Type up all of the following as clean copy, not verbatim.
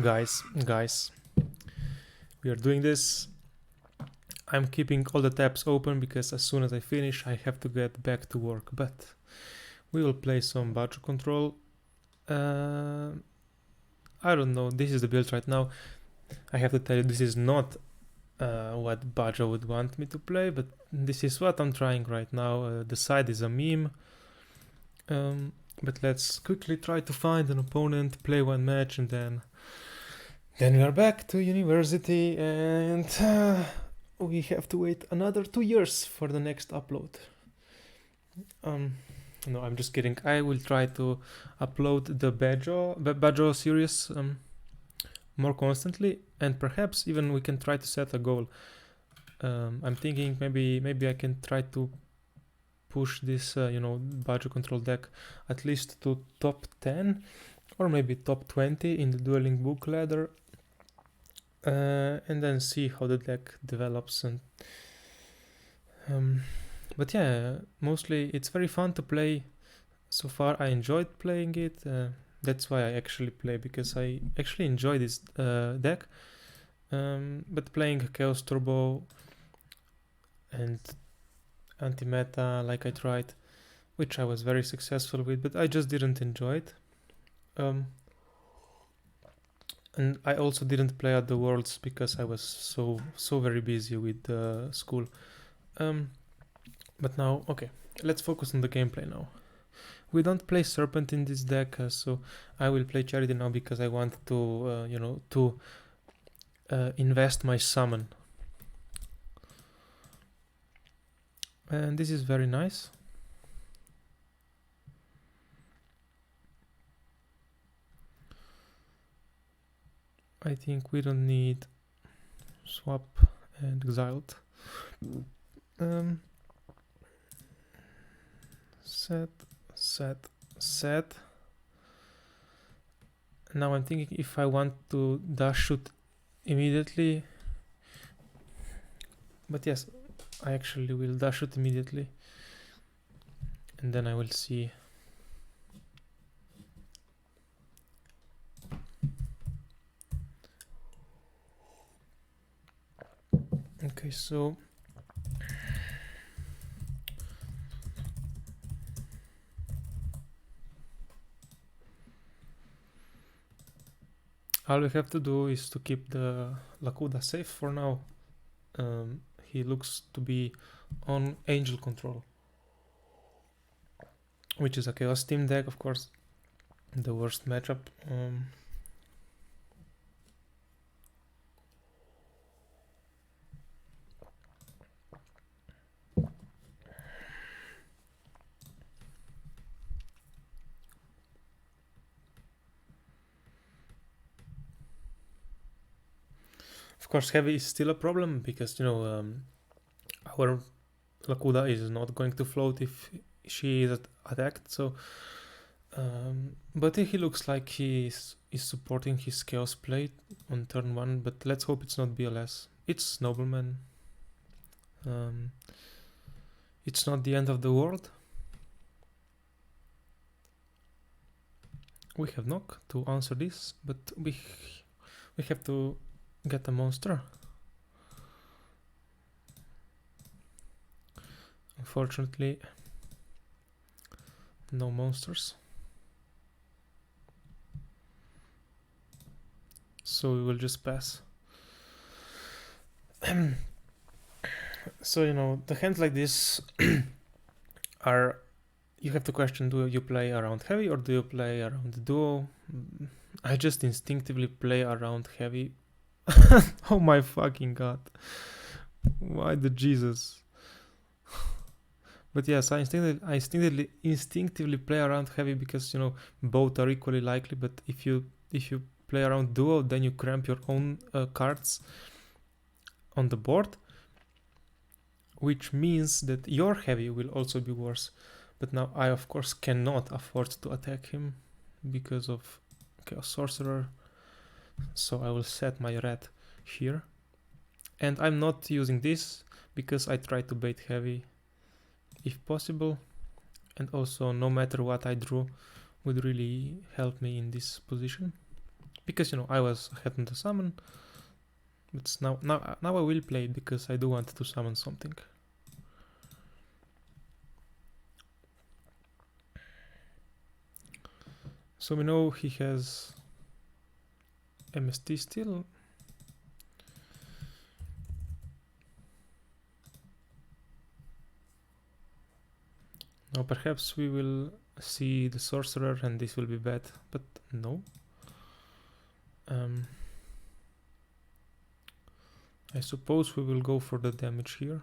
Guys, we are doing this. I'm keeping all the tabs open because as soon as I finish, I have to get back to work. But we will play some Baggio Control. I don't know. This is the build right now. I have to tell you, this is not what Baggio would want me to play, but this is what I'm trying right now. The side is a meme. But let's quickly try to find an opponent, play one match, and then we are back to university, and we have to wait another 2 years for the next upload. No, I'm just kidding. I will try to upload the Baggio series more constantly, and perhaps even we can try to set a goal. I'm thinking maybe I can try to push this Baggio Control deck at least to top 10 or maybe top 20 in the dueling book ladder, and then see how the deck develops. And but yeah, mostly it's very fun to play. So far I enjoyed playing it. That's why I actually play, because I actually enjoy this deck. But playing Chaos Turbo and anti-meta like I tried, which I was very successful with, but I just didn't enjoy it. And I also didn't play at the Worlds because I was so very busy with school. But now, okay, let's focus on the gameplay now. We don't play Serpent in this deck, so I will play Charity now because I want to invest my summon. And this is very nice. I think we don't need swap and exiled. Set. Now I'm thinking if I want to dash shoot immediately, but yes, I actually will dash shoot immediately, and then I will see. Okay, so all we have to do is to keep the Lakuda safe for now. He looks to be on Angel Control, which is a Chaos Team deck, of course, the worst matchup. Of course, heavy is still a problem because our Lakuda is not going to float if she is attacked. So, but he looks like he is supporting his Chaos play on turn 1. But let's hope it's not BLS. It's Nobleman. It's not the end of the world. We have knock to answer this, but we have to get a monster. Unfortunately, no monsters. So we will just pass. So, the hands like this are, you have to question, do you play around heavy or do you play around the duo? I just instinctively play around heavy. Oh my fucking god. Why the Jesus? But yes, I instinctively play around heavy because both are equally likely. But if you play around duo, then you cramp your own cards on the board, which means that your heavy will also be worse. But now I of course cannot afford to attack him because of Chaos Sorcerer. So I will set my red here, and I'm not using this because I try to bait heavy if possible, and also no matter what I drew would really help me in this position. because I was ahead on the summon, but now I will play it because I do want to summon something. So we know he has MST still. Now perhaps we will see the sorcerer and this will be bad, but no. I suppose we will go for the damage here.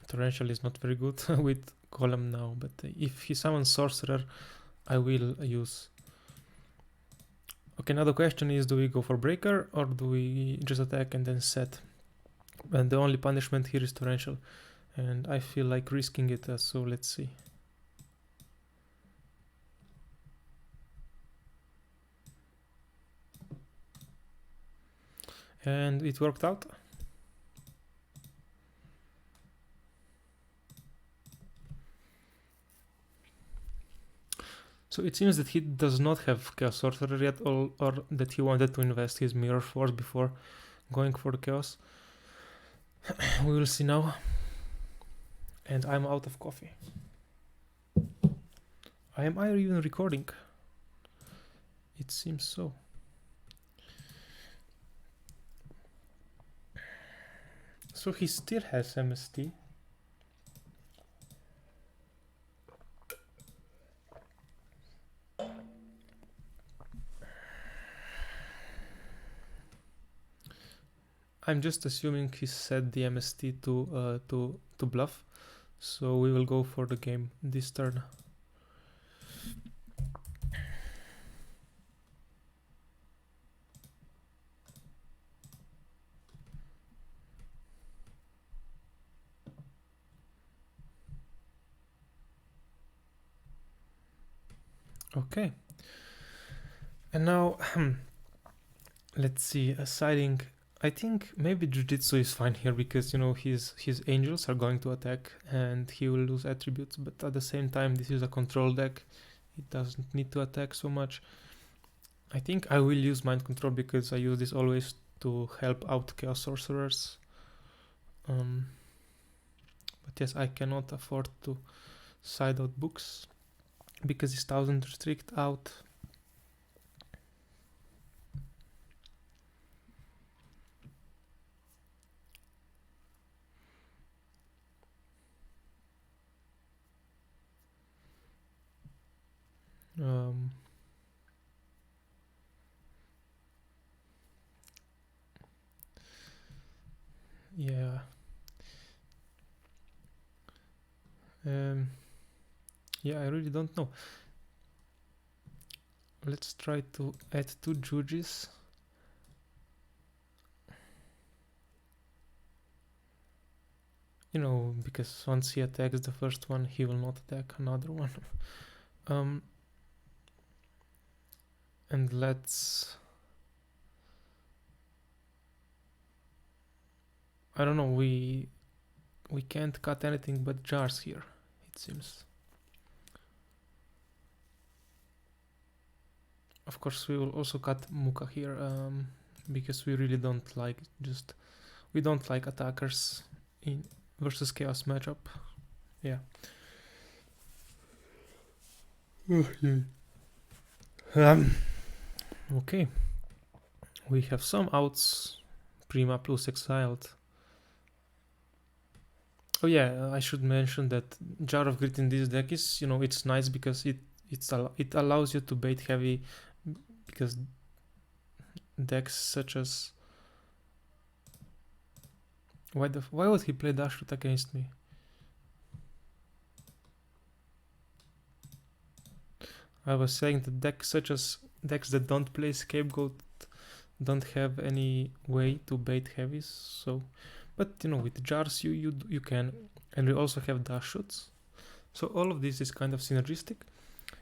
Torrential is not very good with Golem now, but if he summons Sorcerer, I will use. Okay, now the question is, do we go for Breaker or do we just attack and then set? And the only punishment here is Torrential, and I feel like risking it, so let's see. And it worked out. So it seems that he does not have Chaos Sorcerer yet, or that he wanted to invest his Mirror Force before going for the Chaos. We will see now. And I'm out of coffee. Am I even recording? It seems so. So he still has MST. I'm just assuming he set the MST to bluff, so we will go for the game this turn. Okay, and now let's see, siding. I think maybe Jujitsu is fine here because his angels are going to attack and he will lose attributes, but at the same time this is a control deck. It doesn't need to attack so much. I think I will use Mind Control because I use this always to help out Chaos Sorcerers. But yes, I cannot afford to side out books because it's 1000 restrict out. Yeah. Yeah, I really don't know. Let's try to add 2 Jujis. Because once he attacks the first one, he will not attack another one. And let's... I don't know, we can't cut anything but jars here, it seems. Of course, we will also cut Muka here, because we really don't like we don't like attackers in versus Chaos matchup. Yeah. Okay. We have some outs. Prima plus exiled. Oh yeah, I should mention that Jar of Grit in this deck is, it's nice because it allows you to bait heavy, because decks such as... Why would he play Dashroot against me? I was saying that decks such as decks that don't play Scapegoat don't have any way to bait heavies, so... But with jars you can, and we also have dash shoots. So all of this is kind of synergistic.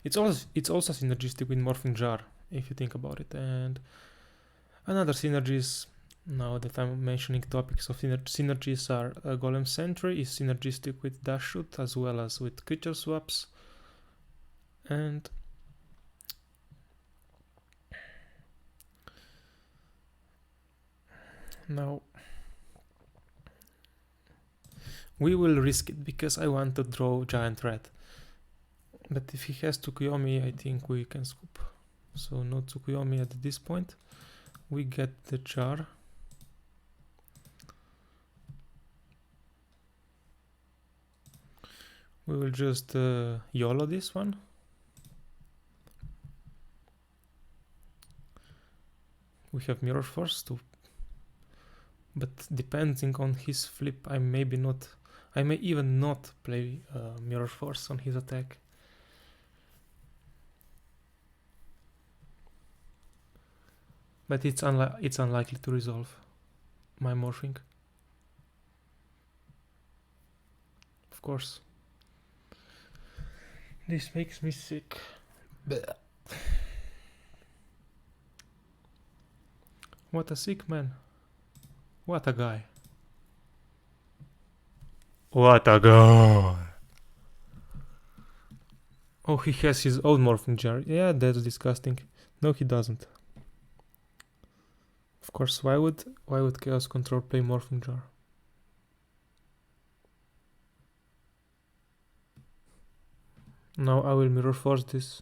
It's also synergistic with morphing jar, if you think about it. And another synergy is Now that I'm mentioning topics of synergies are Golem Sentry is synergistic with Dash Shoot as well as with creature swaps. And now we will risk it because I want to draw Giant Red. But if he has Tsukuyomi, I think we can scoop. So no Tsukuyomi at this point. We get the jar. We will just YOLO this one. We have Mirror Force too. But depending on his flip, I may even not play Mirror Force on his attack. But it's unlikely to resolve my morphing. Of course. This makes me sick. Blech. What a sick man. What a guy. What a guy. Oh, he has his own morphing jar. Yeah, that's disgusting. No, he doesn't. Of course, why would Chaos Control play morphing jar? Now I will Mirror Force this.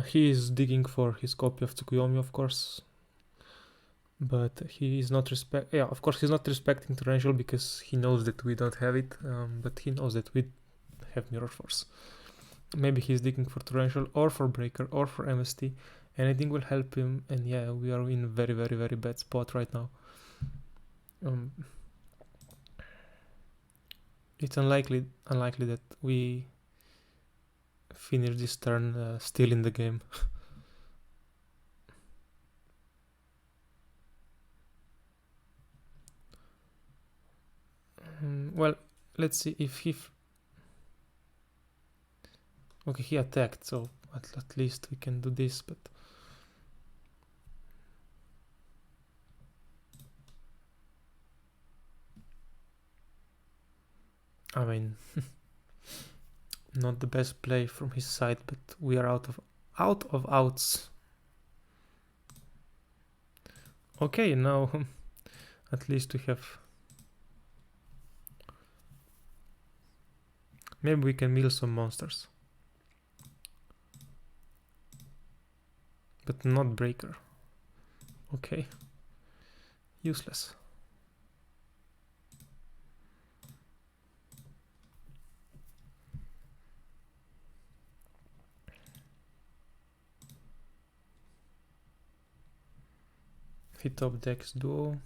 He is digging for his copy of Tsukuyomi, of course. But he is not of course he's not respecting Torrential because he knows that we don't have it, but he knows that we have Mirror Force. Maybe he's digging for Torrential or for Breaker or for MST. Anything will help him, and yeah, we are in a very, very, very bad spot right now. It's unlikely that we finish this turn still in the game. Well, let's see if he... Okay, he attacked, so at least we can do this, but... I mean, not the best play from his side, but we are out of outs. Okay, now at least we have... Maybe we can mill some monsters. But not Breaker. Okay. Useless. Hit of Dex Duo.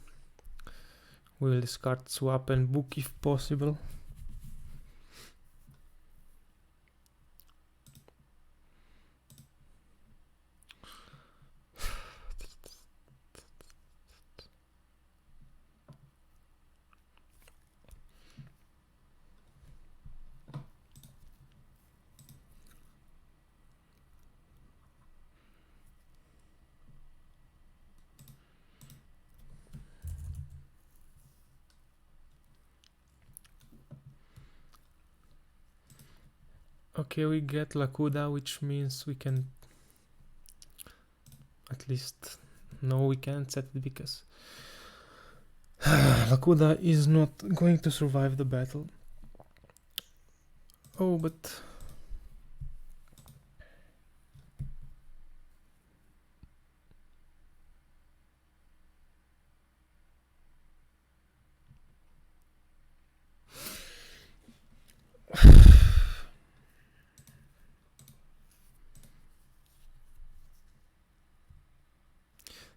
We will discard Swap and Book if possible. Okay, we get Lakuda, which means we can at least... No, we can't set it because Lakuda is not going to survive the battle. Oh, but...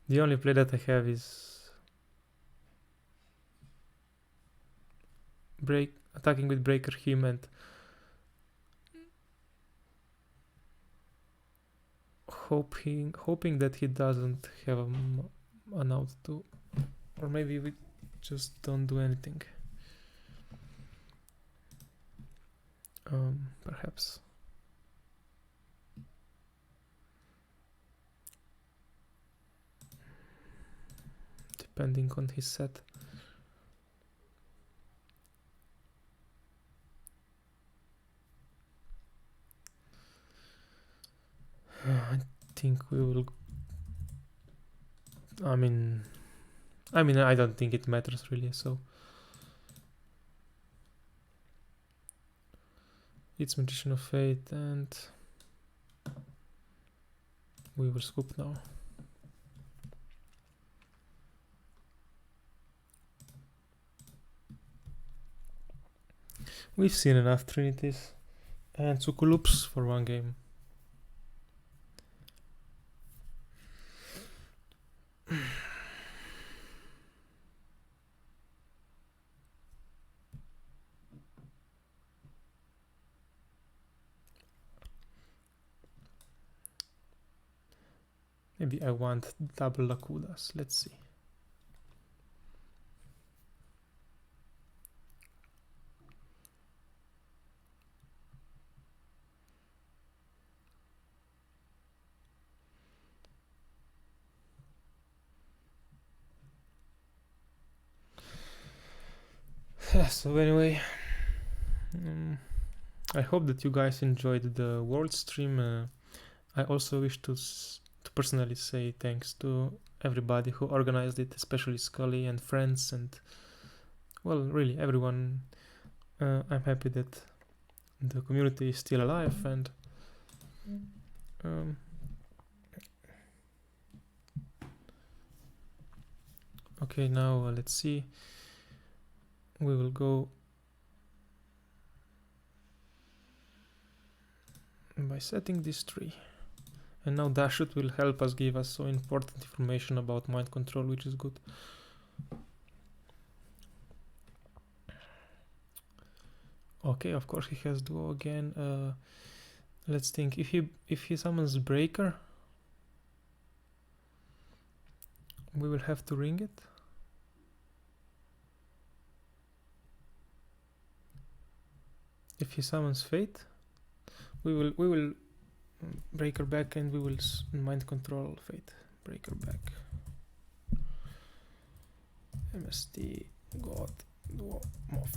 The only play that I have is attacking with Breaker him and hoping that he doesn't have an out to, or maybe we just don't do anything. Perhaps. depending on his set. I think we will. I mean, I don't think it matters really. So it's Magician of Fate, and we will scoop now. We've seen enough Trinities and Sukuloops for one game. Maybe I want double Lakudas. Let's see. So anyway, I hope that you guys enjoyed the world stream. I also wish to personally say thanks to everybody who organized it, especially Scully and friends, and well, really everyone. I'm happy that the community is still alive, and okay, now let's see. We will go by setting this tree, and now Dashut will help us, give us so important information about mind control, which is good. Okay, of course he has duo again. Let's think. If he summons breaker, we will have to ring it. If he summons fate, we will breaker back, and we will mind control fate. Breaker back. MST God duo mob.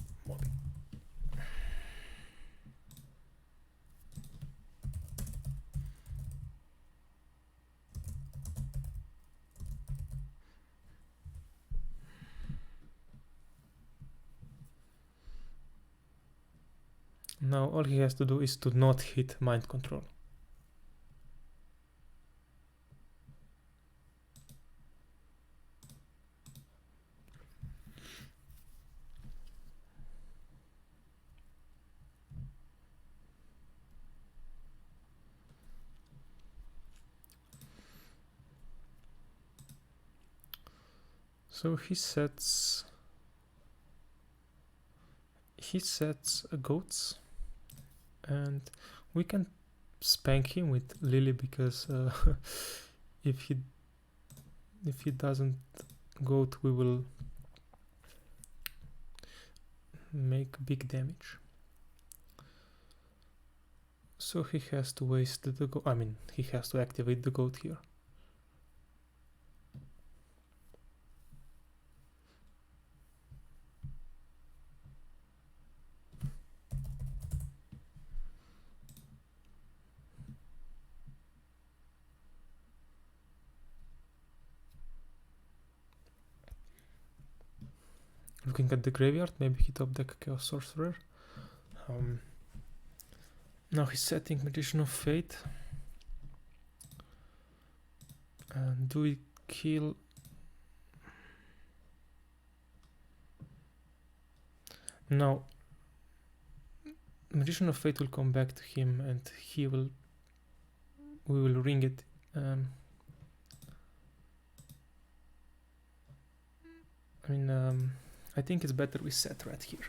Now all he has to do is to not hit mind control. So he sets goats, and we can spank him with Lily, because if he doesn't goat, we will make big damage. So he has to waste the goat. I mean, he has to activate the goat here. Looking at the graveyard, maybe he top deck Chaos Sorcerer. Now he's setting Magician of Fate. And do we kill? Now Magician of Fate will come back to him, and we will ring it. I think it's better we set right here.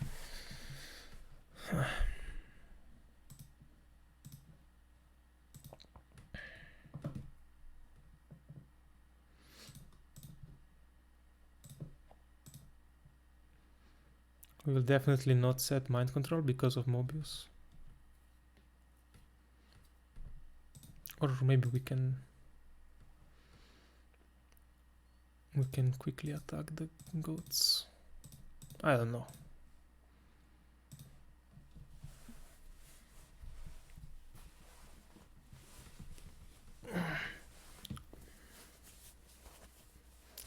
We will definitely not set mind control because of Mobius. Or maybe we can We can quickly attack the goats. I don't know.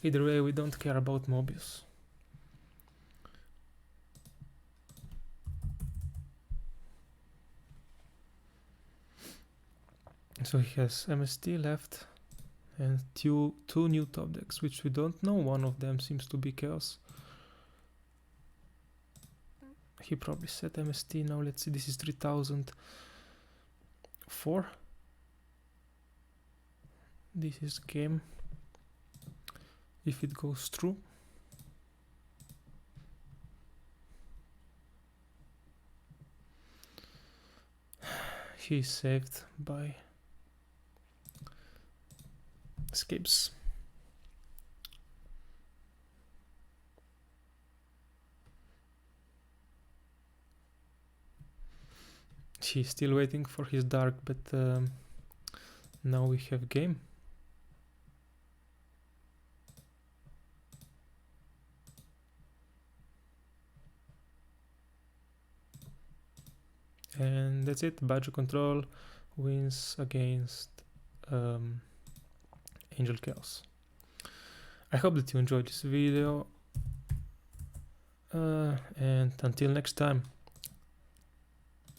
Either way, we don't care about Mobius. So he has MST left and two new top decks, which we don't know. One of them seems to be Chaos. He probably set MST. Now let's see, this is 3004. This is game. If it goes through. He's saved by escapes. He's still waiting for his dark, but now we have game. And that's it. Baggio Control wins against Angel Chaos. I hope that you enjoyed this video, and until next time.